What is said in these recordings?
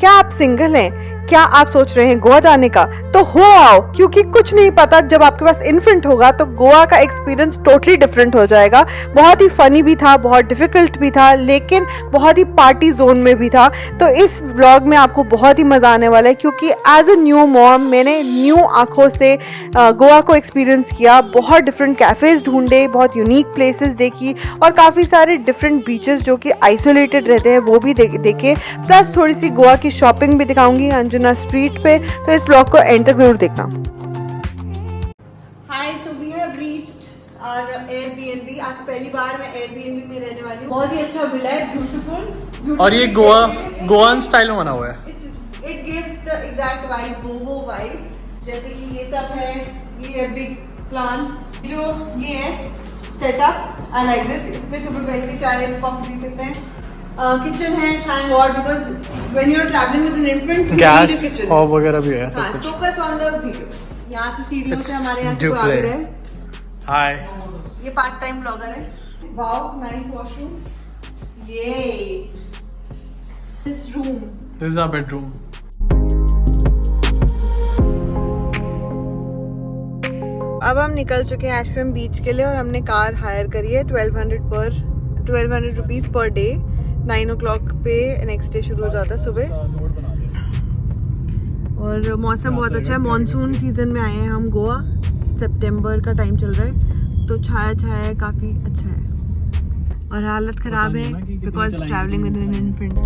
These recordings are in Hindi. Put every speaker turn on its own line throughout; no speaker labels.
क्या आप सिंगल हैं? क्या आप सोच रहे हैं गोवा जाने का? तो हो आओ, क्योंकि कुछ नहीं पता, जब आपके पास इन्फेंट होगा तो गोवा का एक्सपीरियंस टोटली डिफरेंट हो जाएगा। बहुत ही फनी भी था, बहुत डिफिकल्ट भी था, लेकिन बहुत ही पार्टी जोन में भी था। तो इस व्लॉग में आपको बहुत ही मजा आने वाला है, क्योंकि एज अ न्यू मॉम मैंने न्यू आंखों से गोवा को एक्सपीरियंस किया। बहुत डिफरेंट कैफेज ढूंढे, बहुत यूनिक प्लेसेस देखी और काफ़ी सारे डिफरेंट बीचेस जो कि आइसोलेटेड रहते हैं वो भी देखे। प्लस थोड़ी सी गोवा की शॉपिंग भी दिखाऊंगी अंजुना स्ट्रीट पे, तो इस ब्लॉग को एंड तक जरूर देखना। Hi, so we have reached our Airbnb. आज पहली बार मैं एयरबीएनबी में रहने वाली हूँ। बहुत ही अच्छा विला है, ब्यूटीफुल,
और ये गोवान स्टाइल में बना हुआ है।
It gives the exact vibe, बोहो vibe. जैसे कि ये सब है, ये है बिग प्लांट, जो ये है सेटअप, आई लाइक दिस। इसमें सुबह बैठ के चाय कॉफी पी सकते हैं। किचन है, thank God, because when you are travelling with an infant,
gas और वगैरह भी है सब
हाँ,
कुछ।
Focus on the video. यहाँ से सीढ़ियों से हमारे यहाँ से
It's
कोई आगे रहे।
हाय,
ये पार्ट टाइम ब्लॉगर है। Wow, nice washroom. ये this room,
this is our bedroom.
अब हम निकल चुके हैं एशवेम बीच के लिए और हमने कार हायर करी है 1200 रुपीज पर डे। 9 o'clock पे नेक्स्ट डे शुरू हो जाता है सुबह। और मौसम बहुत अच्छा है, मानसून सीजन में आए हैं हम गोवा। सितंबर का टाइम चल रहा है, तो छाया छाया है, काफ़ी अच्छा है। और हालत ख़राब है because travelling with an infant.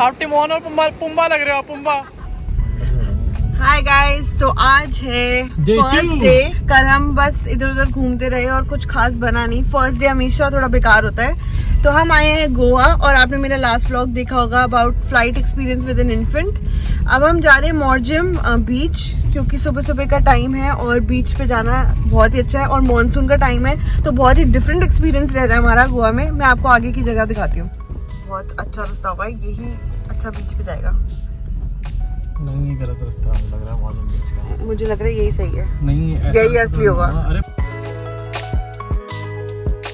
आप टिमोन और पुम्बा लग रहे हो, पुम्बा।
हाय गाइस, तो आज है फर्स्ट डे। कल हम बस इधर उधर घूमते रहे और कुछ खास बना नहीं। फर्स्ट डे हमेशा थोड़ा बेकार होता है। तो हम आए हैं गोवा और आपने मेरा लास्ट व्लॉग देखा होगा about flight experience with an infant. अब हम जा रहे हैं मॉर्जिम बीच, क्योंकि सुबह सुबह का टाइम है और बीच पे जाना बहुत ही अच्छा है और मानसून का टाइम है, तो बहुत ही डिफरेंट एक्सपीरियंस रह रहा है हमारा गोवा में। मैं आपको आगे की जगह दिखाती हूँ। बहुत अच्छा रास्ता होगा, यही अच्छा बीच पे जाएगा।
नहीं, गलत रास्ता लग रहा है मॉर्निंग बीच का।
मुझे लग रहा है यही सही है,
नहीं
यही असली होगा।
अरे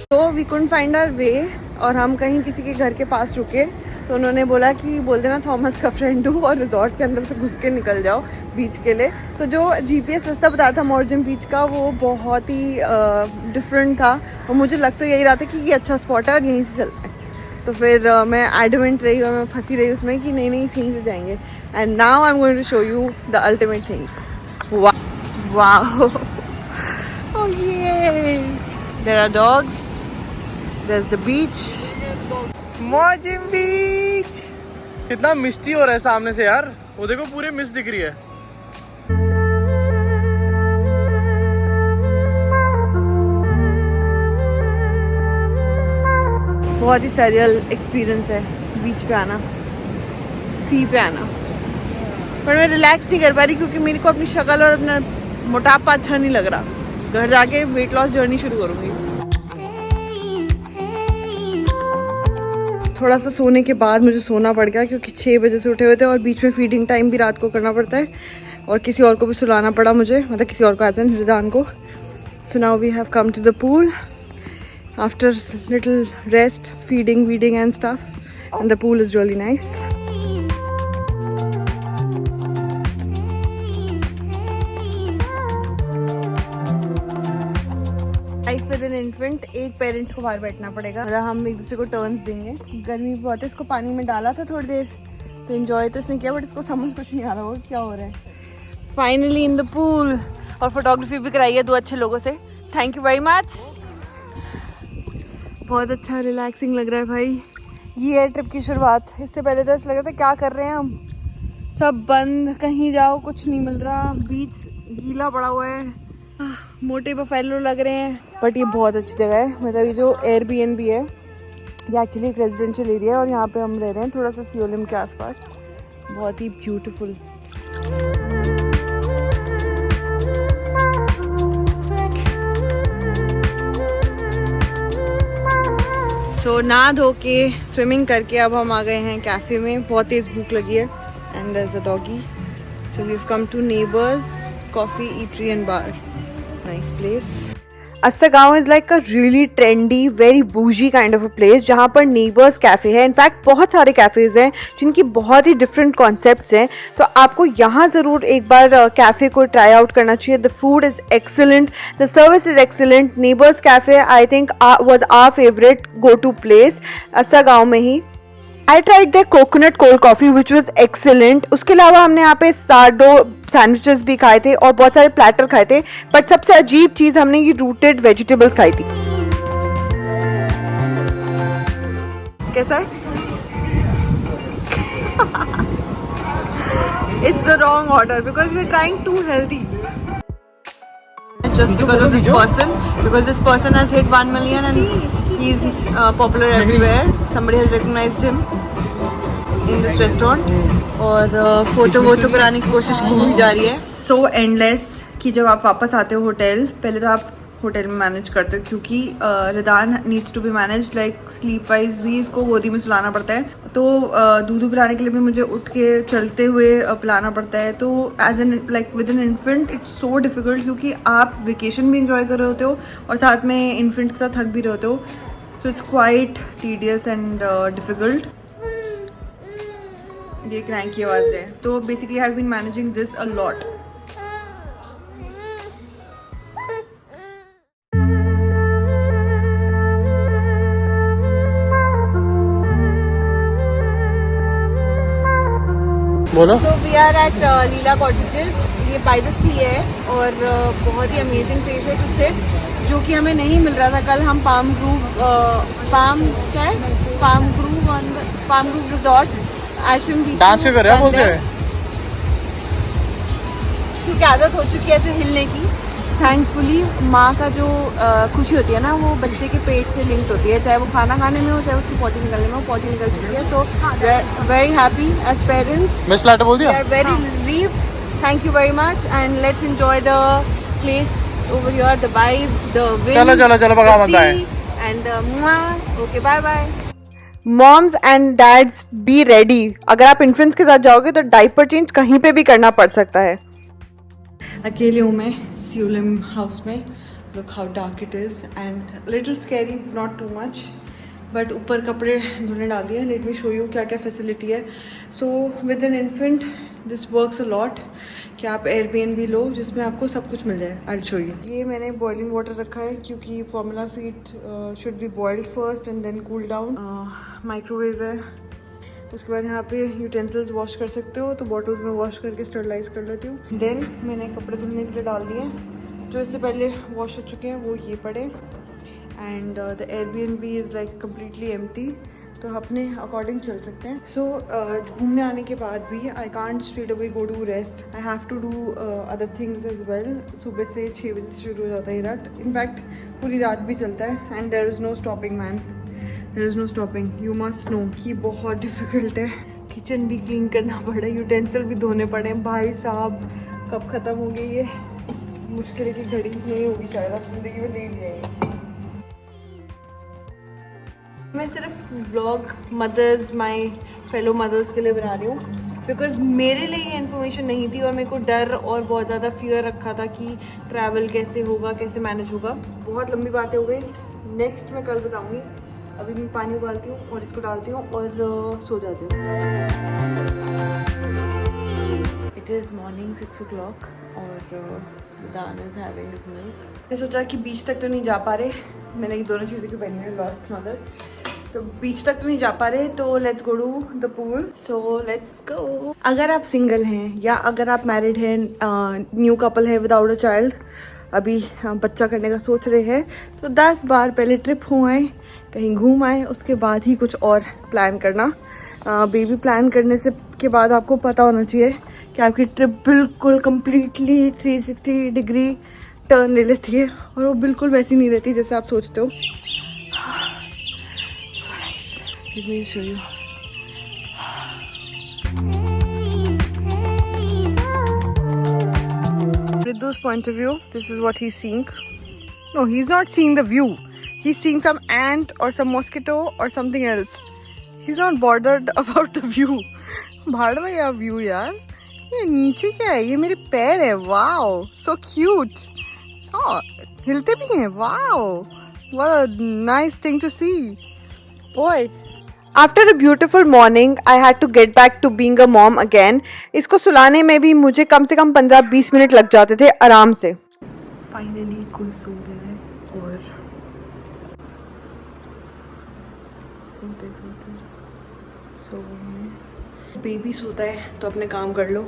तो we couldn't find our way और हम कहीं किसी के घर के पास रुके, तो उन्होंने बोला कि बोल देना थॉमस का फ्रेंड हूँ और रिजॉर्ट के अंदर से घुस के निकल जाओ बीच के लिए। तो जो जीपीएस रास्ता बताया था मॉर्जिम बीच का, वो बहुत ही डिफरेंट था और मुझे लग तो यही रहा था कि ये अच्छा स्पॉट है और यहीं से चलते हैं। तो फिर मैं एडमेंट रही और मैं फंसी रही उसमें कि नहीं नहीं यहीं से जाएंगे। And now I am going to show you the ultimate thing. Wow, oh yeah, there are dogs, there is the beach,
Morjim beach. कितना मिस्टी हो रहा है सामने से यार, वो देखो पूरे मिस्ट दिख रही है।
बहुत ही सरियल एक्सपीरियंस है बीच पे आना, सी पे आना। पर मैं रिलैक्स नहीं कर पा रही क्योंकि मेरे को अपनी शक्ल और अपना मोटापा अच्छा नहीं लग रहा। घर जाके वेट लॉस जर्नी शुरू करूँगी। थोड़ा सा सोने के बाद मुझे सोना पड़ गया क्योंकि 6 बजे से उठे हुए थे और बीच में फीडिंग टाइम भी रात को करना पड़ता है और किसी और को भी सुलाना पड़ा मुझे, मतलब किसी और को आता है, रिजान को। So now we have come to the pool after little rest, feeding and stuff, and the pool is really nice. Life with an infant, एक पेरेंट को बाहर बैठना पड़ेगा, मतलब हम एक दूसरे को टर्न्स देंगे। गर्मी बहुत है, इसको पानी में डाला था थोड़ी देर तो एंजॉय तो इसने किया, बट इसको समझ कुछ नहीं आ रहा होगा क्या हो रहा है। फाइनली इन द पूल, और फोटोग्राफी भी कराई है 2 अच्छे लोगों से, थैंक यू वेरी मच। बहुत अच्छा रिलैक्सिंग लग रहा है भाई। ये है ट्रिप की शुरुआत। इससे पहले तो ऐसा लग रहा था क्या कर रहे हैं हम, सब बंद, कहीं जाओ कुछ नहीं मिल रहा, बीच गीला पड़ा हुआ है, मोटे बफेलो लग रहे हैं। बट ये बहुत अच्छी जगह है, मतलब ये जो एयरबीएनबी है ये एक्चुअली एक रेजिडेंशियल एरिया है और यहाँ पे हम रह रहे हैं थोड़ा सा सियोलिम के आसपास। बहुत ही ब्यूटीफुल। सो नहा धो के स्विमिंग करके अब हम आ गए हैं कैफ़े में। बहुत तेज़ भूख लगी है and there is a doggy, so we have come to Neighbours coffee eatery and bar, nice place. Assagao is like a really trendy very boozy kind of a place जहाँ पर नेबर्स कैफ़े है. इनफैक्ट बहुत सारे कैफ़ेज़ हैं जिनकी बहुत ही डिफरेंट कॉन्सेप्ट्स हैं. तो आपको यहाँ ज़रूर एक बार कैफ़े को ट्राई आउट करना चाहिए. The food is excellent, the service is excellent. Neighbours cafe I think was our favourite go to place Assagao में ही. I tried the coconut cold coffee which was excellent. उसके अलावा हमने यहाँ पे सार्डो सैंडविचेस भी खाए थे और बहुत सारे प्लेटर खाए थे. बट सबसे अजीब चीज़ हमने ये रूटेड वेजिटेबल्स खाई थी. कैसा है? It's the wrong order because we're trying too healthy. Just because of this person, because this person has hit 1 million and he's popular everywhere. Somebody has recognized him in this restaurant. और फोटो कराने की कोशिश की जा रही है. So endless कि जब आप वापस आते हो होटल, पहले तो आप होटल में मैनेज करते हो क्योंकि Ridaan needs to be manage like sleep wise भी. इसको गोदी में सुलाना पड़ता है तो दूध पिलाने के लिए भी मुझे उठ के चलते हुए पिलाना पड़ता है. तो as an like with an infant it's so difficult क्योंकि आप वेकेशन भी इंजॉय कर रहे होते हो और साथ में इन्फेंट के साथ थक भी रहे होते हो. So it's quite tedious and difficult. ये क्रैंक की आवाज़ है. तो basically I have been managing this a lot.
बोलो.
So we are at Leela cottages. ये बाय द सी है और बहुत ही अमेजिंग प्लेस है टू सिट, जो कि हमें नहीं मिल रहा था कल. हम पाम ग्रूव रिजॉर्ट आश्रम बीच
डांस क्यों कर रहे हैं बोलते हैं?
क्योंकि आदत हो चुकी है ऐसे हिलने की. थैंकफुली माँ का जो खुशी होती है ना वो बच्चे के पेट से लिंक्ड होती है, चाहे वो खाना खाने में हो चाहे उसकी पॉटी निकलने में हो. पॉटी निकल चुकी है. So very happy as parents.
Miss platter बोल दिया.
We are very relieved. Thank you very much and let's enjoy the place over here, the vibe, the wind,
चलो भगा मत
the sea, and okay, bye bye. Moms and dads be ready. अगर आप इन्फेंट्स के साथ जाओगे तो डायपर चेंज कहीं पे भी करना पड़ सकता है. अकेले हूँ मैं सियोलिम हाउस में. Look how dark it is and little scary, not too much. But ऊपर कपड़े धुलने डाल दिए. लेट मी शो यू क्या क्या फैसिलिटी है. So with an infant this works a lot कि आप एयरबीएनबी लो जिसमें आपको सब कुछ मिल जाए. I will show you. ये मैंने बॉइलिंग वाटर रखा है क्योंकि formula feed should be boiled first and then cool down. Microwave है. उसके बाद यहाँ पे यूटेंसिल्स वॉश कर सकते हो तो बॉटल्स में वॉश करके स्टरलाइज कर लेती हूँ. देन मैंने कपड़े धुलने के लिए डाल दिए. जो इससे पहले वॉश हो चुके हैं वो ये पड़े. And the Airbnb is like completely empty. तो अपने अकॉर्डिंग चल सकते हैं. सो घूमने आने के बाद भी I can't straight away go to rest. I have to do other things as well. सुबह से 6 बजे से शुरू हो जाता है रट. इनफैक्ट पूरी रात भी चलता है. And there is no stopping man. There is no stopping. You must know कि बहुत डिफ़िकल्ट है. किचन भी क्लीन करना पड़ा, यूटेंसिल भी धोने पड़े. भाई साहब कब ख़त्म होगी ये मुश्किल की घड़ी. नहीं होगी शायद, अब ज़िंदगी में ले लिया. मैं सिर्फ vlog mothers my fellow mothers के लिए बना रही हूँ बिकॉज मेरे लिए ये इन्फॉर्मेशन नहीं थी और मेरे को डर और बहुत ज़्यादा फियर रखा था कि ट्रैवल कैसे होगा, कैसे मैनेज होगा. बहुत लंबी बातें हो गई. नेक्स्ट मैं कल बताऊँगी. अभी मैं पानी उबालती हूँ और इसको डालती हूँ और सो जाती हूँ. इट इज़ मॉर्निंग 6 o'clock और दान इज़ हैविंग हिज मिल्क. मैंने सोचा कि बीच तक तो नहीं जा पा रहे. मैंने ये दोनों चीज़ें क्यों पहनी है लॉस्ट मदर. तो बीच तक तो नहीं जा पा रहे तो let's go to the pool. So let's go. अगर आप सिंगल हैं या अगर आप मैरिड हैं, न्यू कपल है विदाउट अ चाइल्ड, अभी बच्चा करने का सोच रहे हैं तो 10 बार पहले ट्रिप हो आए, कहीं घूम आए, उसके बाद ही कुछ और प्लान करना. बेबी प्लान करने से के बाद आपको पता होना चाहिए कि आपकी ट्रिप बिल्कुल कम्प्लीटली 360 डिग्री टर्न ले लेती है और वो बिल्कुल वैसी नहीं रहती जैसे आप सोचते हो. Let me show you. Riddu's point of view, this is what he's seeing. No, he's not seeing the view. He's seeing some ant or some mosquito or something else. He's not bothered about the view. भाड़ में यार व्यू यार. ये नीचे क्या है? ये मेरे पैर है. Wow, so cute. Oh, हिलते भी हैं, wow, what a nice thing to see. ओए, after a beautiful morning I had to get back to being a mom again. इसको सुलाने में भी मुझे कम से कम 15-20 मिनट लग जाते थे आराम से। फाइनली कोई सो गया है और सोते सोते सो गए हैं। बेबी सोता है तो अपने काम कर लो।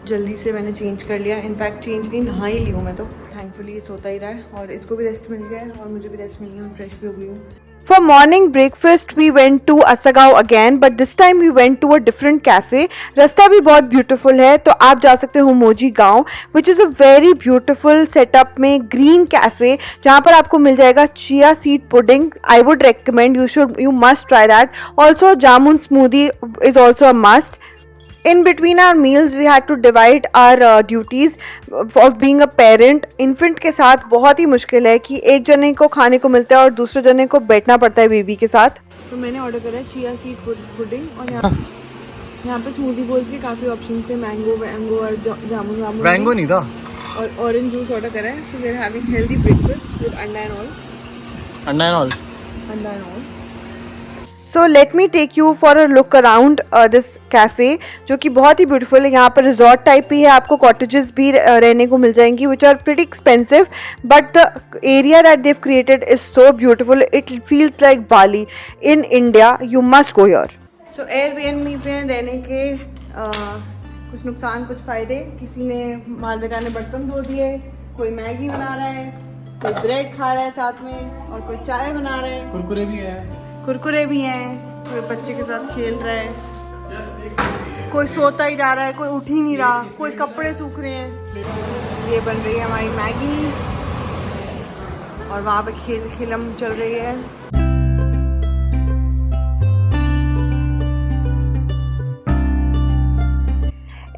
जल्दी से मैंने चेंज कर लिया, इनफैक्ट चेंज नहीं, नहा ही ली हूँ मैं तो। थैंकफुली ये सोता ही रहा है और इसको भी रेस्ट मिल गया है और मुझे भी रेस्ट मिल गया, मैं फ्रेश भी हो गई हूँ। For morning breakfast we went to Asagaon again, but this time we went to a different cafe. रास्ता भी बहुत beautiful है, तो आप जा सकते हो मोजी गांव, which is a very beautiful setup में green cafe, जहाँ पर आपको मिल जाएगा chia seed pudding. I would recommend you must try that. Also jamun smoothie is also a must. In between our meals we had to divide our duties of being a parent. Infant के साथ बहुत ही मुश्किल है कि एक जने को खाने को मिलता है और दूसरे जने को बैठना पड़ता है बेबी के साथ। तो मैंने ऑर्डर करा है चिया सीड पुडिंग और यहाँ पे स्मूदी बोल्स के काफ़ी ऑप्शन थे, मैंगो और जामुन वामुन।
मैंगो नहीं था
और ऑरेंज जूस ऑर्डर करा है। So we are having healthy breakfast with anda and all. Anda and all. So let me take you for a look around this cafe, जो कि बहुत ही ब्यूटीफुल है। यहाँ पर रिजॉर्ट टाइप भी है, आपको कॉटेजेस भी रहने को मिल जाएंगी, which are pretty expensive, but the area that they've created is so beautiful, it feels like Bali in India. You must go here. So Airbnb पे रहने के कुछ नुकसान कुछ फ़ायदे। किसी ने मालविका ने बर्तन धो दिए, कोई मैगी बना रहा है, कोई ब्रेड खा रहा है साथ में, और कोई चाय बना रहा है, कुरकुरे भी हैं, कोई बच्चे के साथ खेल रहा है, कोई सोता ही जा रहा है, कोई उठ ही नहीं रहा, कोई कपड़े सूख रहे हैं। ये बन रही है हमारी मैगी और वहाँ पे खेल खिलम चल रही है।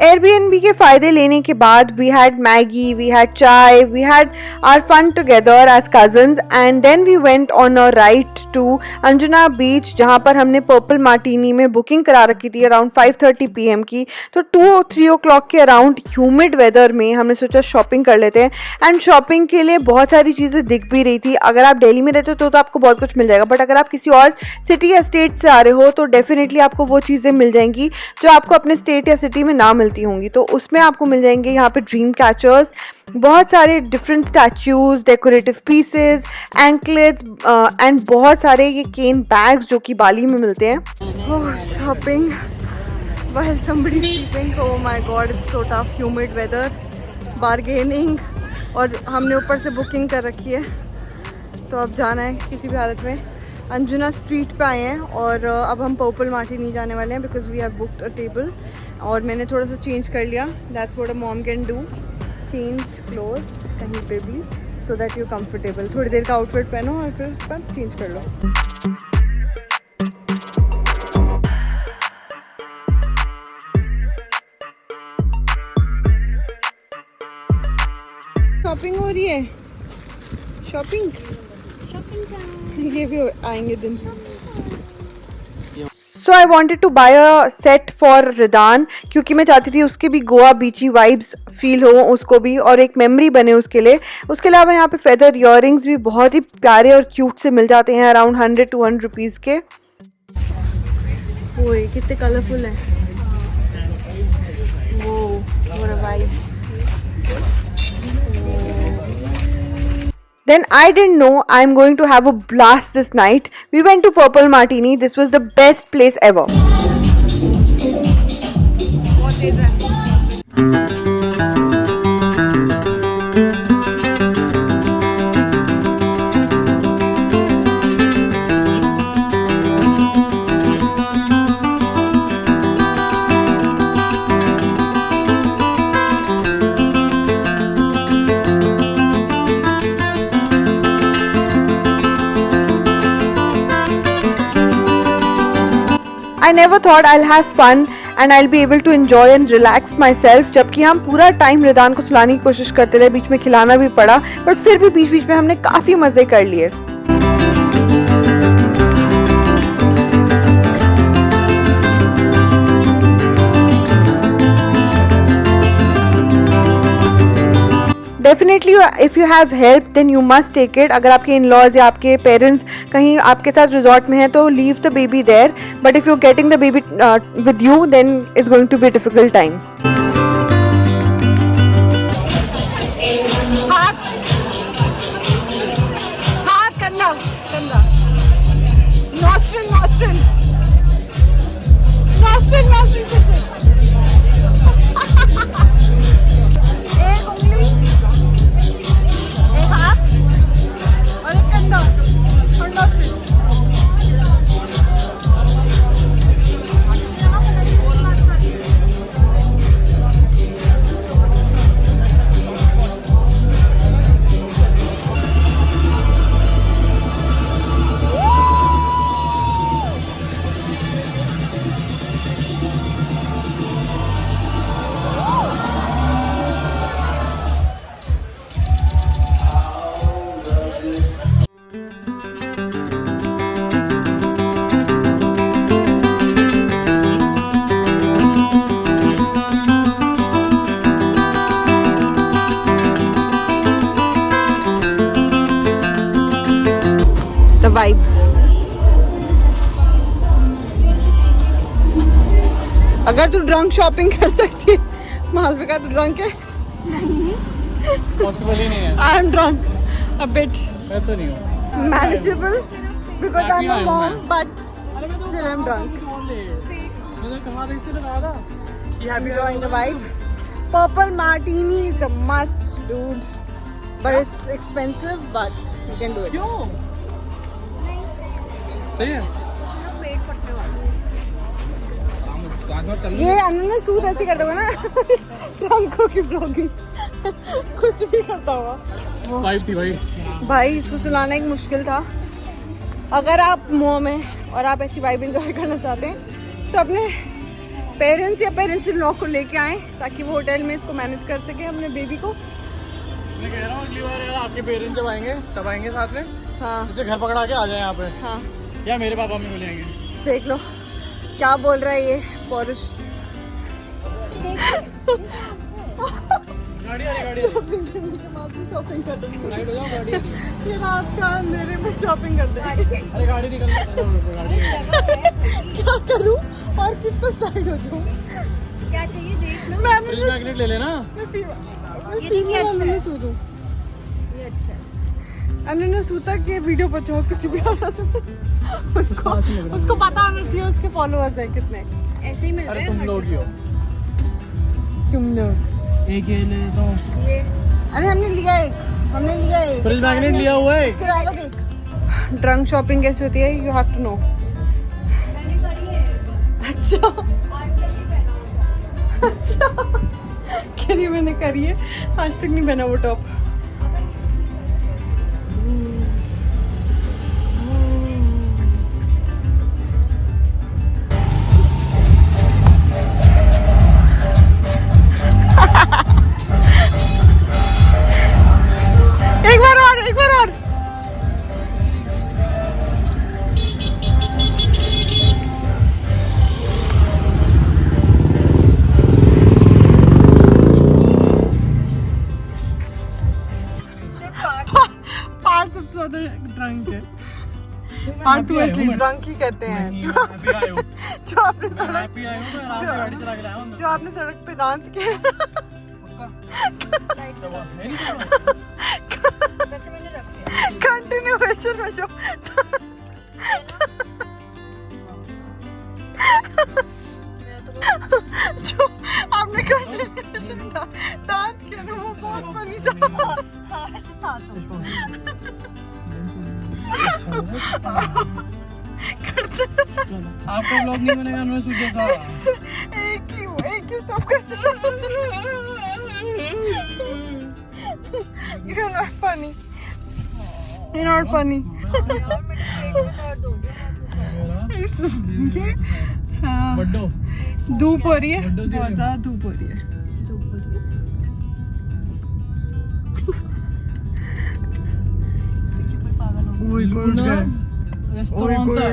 Airbnb के फ़ायदे लेने के बाद we had Maggi, we had chai, we had our fun together as cousins, and then we went on a ride to Anjuna बीच, जहाँ पर हमने पर्पल मार्टिनी में बुकिंग करा रखी थी अराउंड 5:30 PM की। तो 2-3 o'clock के अराउंड ह्यूमिड वेदर में हमने सोचा शॉपिंग कर लेते हैं, एंड शॉपिंग के लिए बहुत सारी चीज़ें दिख भी रही थी। अगर आप दिल्ली में रहते हो तो आपको बहुत कुछ मिल जाएगा, बट अगर आप किसी और सिटी या स्टेट से आ रहे हो तो डेफिनेटली आपको वो चीज़ें मिल जाएंगी जो आपको अपने स्टेट या सिटी में ना मिलती होंगी। तो उसमें आपको मिल जाएंगे यहाँ पे ड्रीम कैचर्स, बहुत सारे different statues, decorative pieces, anklets and बहुत सारे ये केन बैग्स जो कि बाली में मिलते हैं। Shopping while somebody is sleeping, oh my god, it's so tough, humid weather, bargaining, और हमने ऊपर से बुकिंग कर रखी है तो अब जाना है किसी भी हालत में। अंजुना स्ट्रीट पे आए हैं और अब हम पर्पल मार्टिनी जाने वाले हैं because we have booked a table, और मैंने थोड़ा सा चेंज कर लिया। That's what a mom can do, change clothes कहीं पे भी सो दैट यू कंफर्टेबल। थोड़ी देर का आउटफिट पहनो और फिर उसके बाद चेंज कर लो। शॉपिंग हो रही है, शॉपिंग ये भी आएंगे दिन। So I wanted to buy a set for Ridaan, क्योंकि मैं चाहती थी उसके भी गोवा बीची वाइब्स फील हो उसको भी, और एक मेमोरी बने उसके लिए। उसके अलावा यहाँ पे फेदर इयररिंग्स भी बहुत ही प्यारे और क्यूट से मिल जाते हैं अराउंड 100-200 रुपीज़ के। ओए कितने कलरफुल हैं वो, what a vibe. Then I didn't know I'm going to have a blast this night. We went to Purple Martini. This was the best place ever. I never thought I'll have fun and I'll be able to enjoy and relax myself. जबकि हम पूरा टाइम रिदान को सुलाने की कोशिश करते रहे, बीच में खिलाना भी पड़ा, बट फिर भी बीच बीच में हमने काफ़ी मज़े कर लिए। Definitely if you have help then you must take it. अगर आपके इन लॉज या आपके पेरेंट्स कहीं आपके साथ रिजॉर्ट में हैं तो leave the baby there. But if you getting the baby with you then it's going to be a difficult time. Vibe. अगर तू ड्रंक शॉपिंग कर सकती है मालविका, तू ड्रंक है?
पॉसिबल ही नहीं है.
I am drunk a bit.
मैं तो नहीं हूँ.
Manageable because I am a mom but still I am drunk.
मैंने कहा था इससे कहा था कि
Enjoying the vibe. Purple martini is a must, dude. But it's expensive, but you can do it.
क्यों? सही है.
ये अनन्या सूद ऐसे कर दोगे ना ड्रंकों की ब्लॉगिंग कुछ भी करता हुआ.
वाइब थी भाई.
भाई इसको चलाना एक मुश्किल था. अगर आप मोम में और आप ऐसी वाइब एंजॉय करना चाहते हैं तो अपने पेरेंट्स या पेरेंट्स इन लॉ को लेके आएँ ताकि वो होटल में इसको मैनेज कर सके अपने बेबी को.
मैं कह रहा हूँ अगली बार यार आपके पेरेंट्स जब आएंगे तब आएंगे साथ में.
हाँ
इसे घर पकड़ा के आ जाए यहाँ पे.
हाँ
या मेरे पापा मम्मी को ले आएंगे.
देख लो क्या बोल रहा है ये पौरुष.
गाड़ी आ रही, गाड़ी
शॉपिंग करने के बाद भी शॉपिंग कर दूंगी.
राइट हो जाओ. गाड़ी आ रही.
ये रात का अंधेरे में शॉपिंग कर दे.
अरे गाड़ी निकल गाड़ी.
क्या करूं और कितना साइड हो जाऊं.
क्या चाहिए देख लो.
फ्रिज मैग्नेट ले लेना.
मैं सूदूं.
ये अच्छा है.
अनन्या सूता के वीडियो बचाओ किसी भी हालत में. उसको पता होना चाहिए उसके फॉलोअर्स हैं कितने.
ऐसे ही मिल रहे
अरे
हैं
तुम
हर
लोग ही
जगह.
हो.
तुम लोग
एक ये ले लेता हूँ.
ये
अरे हमने लिया एक
फ्रिज मैग्नेट लिया हुआ है.
उसके अलावा देख. ड्रंक शॉपिंग कैसे होती है यू हैव टू नो.
मैंने करी है.
अच्छा
आज तक नहीं पहना.
अच्छा कह रही है मैंने करी है आज तक नहीं बना वो टॉप. एक बार और पार्ट सबसे ज्यादा ड्रंक है. पार्ट टू असली ड्रंक ही कहते हैं जो आपने सड़क जो आपने सड़क पे डांस किया.
वैसे मैंने रख दिया.
कंटिन्यूएशन में जो आपने कंटिन्यूएशन डांस किया ना वो बहुत फनी था.
हाँ ऐसे था तो.
आपका ब्लॉग नहीं बनेगा. मैं सोचा था
एक ही स्टॉप करते You're not funny. You're not funny.
और मैंने पेट में और दो
ये हाँ
बड्डो.
धूप हो रही है
बड्डो से
बहुत ज्यादा धूप हो रही है.
पीछे कोई पागल हो
ओए गुड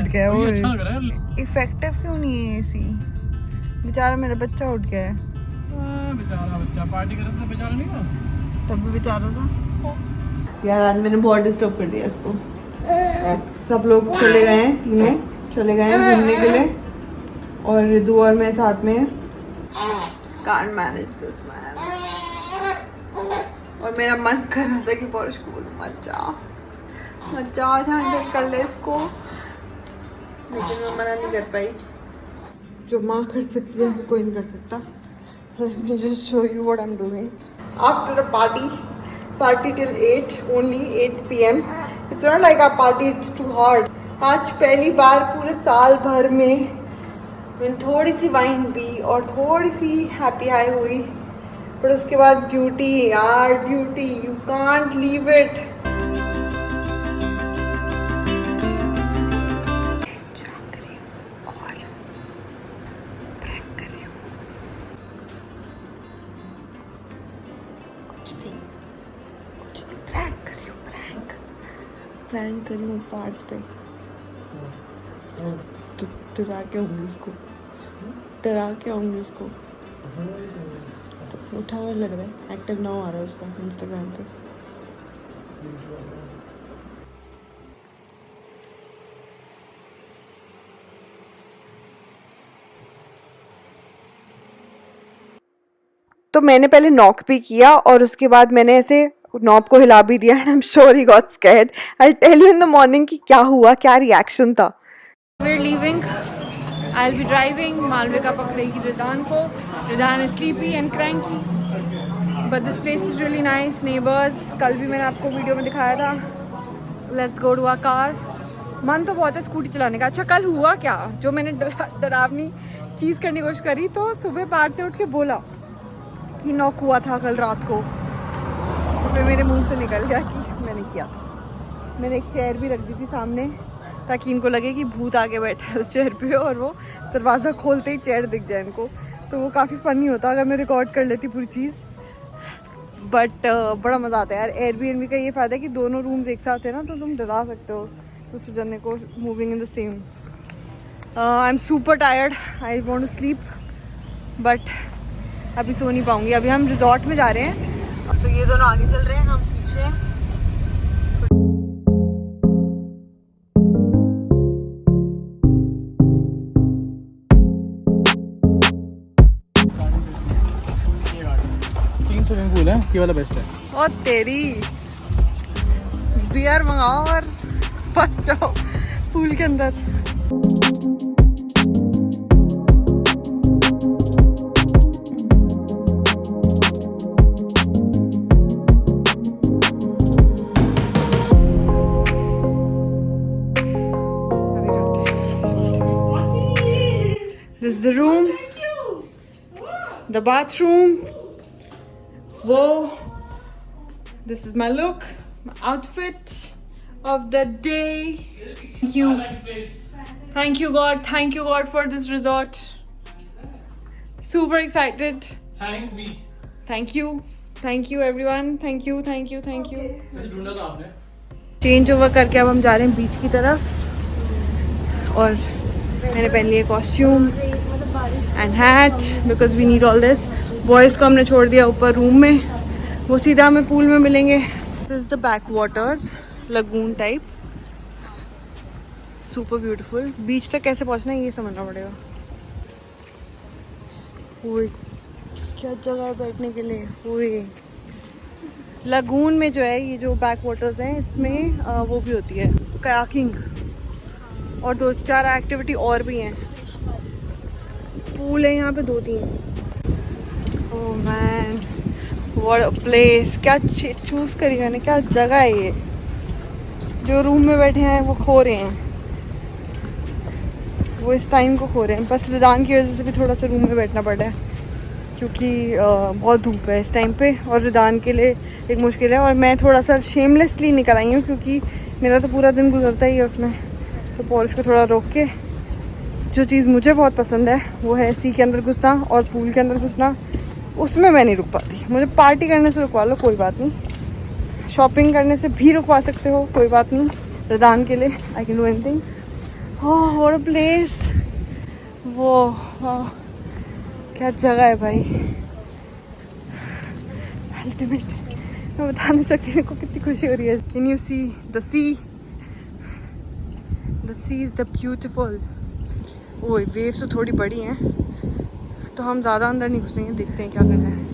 गया ओए.
अच्छा लग रहा है.
इफेक्टिव क्यों नहीं है एसी. बेचारा मेरा बच्चा उठ गया है.
बेचारा बच्चा पार्टी कर रहा था. बेचारा नहीं था.
तब भी बेचारा था यार। आज मैंने बहुत डिस्टर्ब कर दिया इसको। सब लोग चले गए हैं, तीनों चले गए हैं घूमने के लिए और रिदू और मैं साथ में। Can't manage this man. और मेरा मन कर रहा था कि पौरुष को बोलूं मत जा हैंडल कर ले इसको, लेकिन मैं मना नहीं कर पाई। जो माँ कर सकती है वो कोई नहीं कर सकता। Let me just show you what I'm doing. After a party till 8, only 8 p.m. It's not like I partied too hard. आज पहली बार पूरे साल भर में मैंने थोड़ी सी वाइन पी और थोड़ी सी हैप्पी हाई हुई, पर उसके बाद ड्यूटी यार, duty, you can't leave it. Prank करी हूँ पार्ट्स पे, डरा के आऊँगी इसको, तो उठा हुआ लग रहा है, एक्टिव ना आ रहा है उसका इंस्टाग्राम पे। तो मैंने पहले नॉक भी किया और उसके बाद मैंने ऐसे नॉब को हिला भी दिया and I am sure he got scared. I tell you in the morning कि क्या हुआ, क्या रिएक्शन था। We are leaving, I will be driving. Malvika पकड़ेगी रिदान को। Ridaan is sleepy and cranky, but this place is really nice. Neighbours कल भी मैंने आपको वीडियो में दिखाया था। Let's go to our car. मन तो बहुत है स्कूटी चलाने का। अच्छा कल हुआ क्या, जो मैंने डरावनी चीज़ करने की कोशिश करी, तो सुबह पार्ट ने उठ के बोला कि नॉक हुआ था कल रात को, तो फिर मेरे मुंह से निकल गया कि मैंने किया था। मैंने एक चेयर भी रख दी थी सामने ताकि इनको लगे कि भूत आके बैठा है उस चेयर पे और वो दरवाज़ा खोलते ही चेयर दिख जाए इनको, तो वो काफ़ी फ़नी होता अगर मैं रिकॉर्ड कर लेती पूरी चीज़। बट बड़ा मज़ा आता है यार। एयरबीएनबी का ये फ़ायदा है कि दोनों रूम्स एक साथ है ना, तो तुम डरा सकते हो दूसरे जने को moving in the same. I am super tired, I want to sleep, but अभी सो नहीं पाऊंगी। अभी हम रिजॉर्ट में जा रहे हैं, तो ये दोनों आगे चल रहे हैं, हम पीछे।
तीन स्विमिंग पूल है, ये वाला बेस्ट है।
और तेरी बियर मंगाओ और फंस जाओ पूल के अंदर। This is the room, the bathroom. Whoa, this is my look, my outfit of the day. Thank you God for this resort. Super excited. Thank you everyone. Thank you.
ढूंढा था आपने।
चेंज ओवर करके अब हम जा रहे हैं बीच की तरफ और मैंने पहन लिया costume and hat because we need all this. Boys को हमने छोड़ दिया ऊपर रूम में, वो सीधा हमें पूल में मिलेंगे। This is the backwaters, lagoon type, super beautiful. Beach तक कैसे पहुंचना है ये समझना पड़ेगा। ओए क्या जगह है बैठने के लिए। ओए लगून में जो है, ये जो बैक वाटर्स हैं, इसमें वो भी होती है कयाकिंग और 2-4 एक्टिविटी और भी हैं। पूल है यहाँ पे 2-3। Oh man what a place. क्या चूज करी मैंने, क्या जगह है ये। जो रूम में बैठे हैं वो खो रहे हैं, वो इस टाइम को खो रहे हैं। बस रिदान की वजह से भी थोड़ा सा रूम में बैठना पड़ रहा है क्योंकि बहुत धूप है इस टाइम पे और रिदान के लिए एक मुश्किल है। और मैं थोड़ा सा शेमलेसली निकल आई हूँ क्योंकि मेरा तो पूरा दिन गुजरता ही है उसमें, तो पॉलिश को थोड़ा रोक के। जो चीज़ मुझे बहुत पसंद है वो है सी के अंदर घुसना और पूल के अंदर घुसना, उसमें मैं नहीं रुक पाती। मुझे पार्टी करने से रुकवा लो कोई बात नहीं, शॉपिंग करने से भी रुकवा सकते हो कोई बात नहीं, रिदान के लिए I can do anything. Oh what a place. वो क्या जगह है भाई, अल्टीमेट। मैं बता नहीं सकती मेरे को कितनी खुशी हो रही है। Can you see the sea? The sea is the beautiful. ओए वेव्स तो थोड़ी बड़ी हैं, तो हम ज़्यादा अंदर नहीं घुसेंगे, देखते हैं क्या करना है।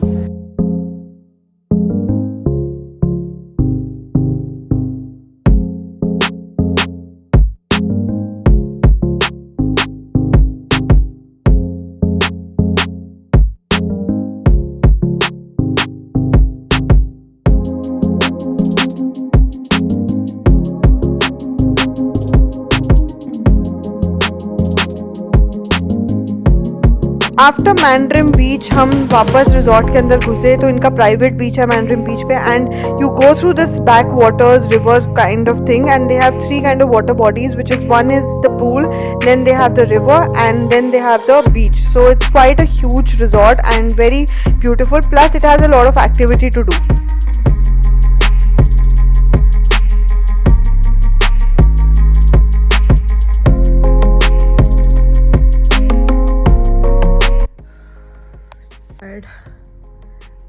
आफ्टर मैंड्रिम बीच हम वापस रिजॉर्ट के अंदर घुसे, तो इनका प्राइवेट बीच है मैंड्रिम बीच पे, and you go through this back waters river kind of thing, and they have 3 kind of water bodies, which is one is the pool, then they have the river, and then they have the beach. So it's quite a huge resort and very beautiful, plus it has a lot of activity to do.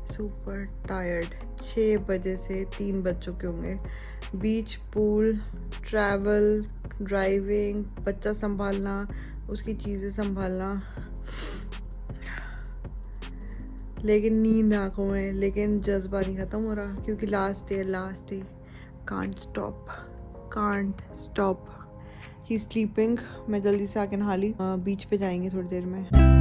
Super tired, 6 बजे से 3 बज चुके होंगे। बीच, पूल, ट्रैवल, ड्राइविंग, बच्चा संभालना, उसकी चीज़ें संभालना, लेकिन नींद आंखों में, लेकिन जज्बा नहीं ख़त्म हो रहा क्योंकि last day can't stop he sleeping. मैं जल्दी से आके नहा ली, बीच पे जाएंगे थोड़ी देर में।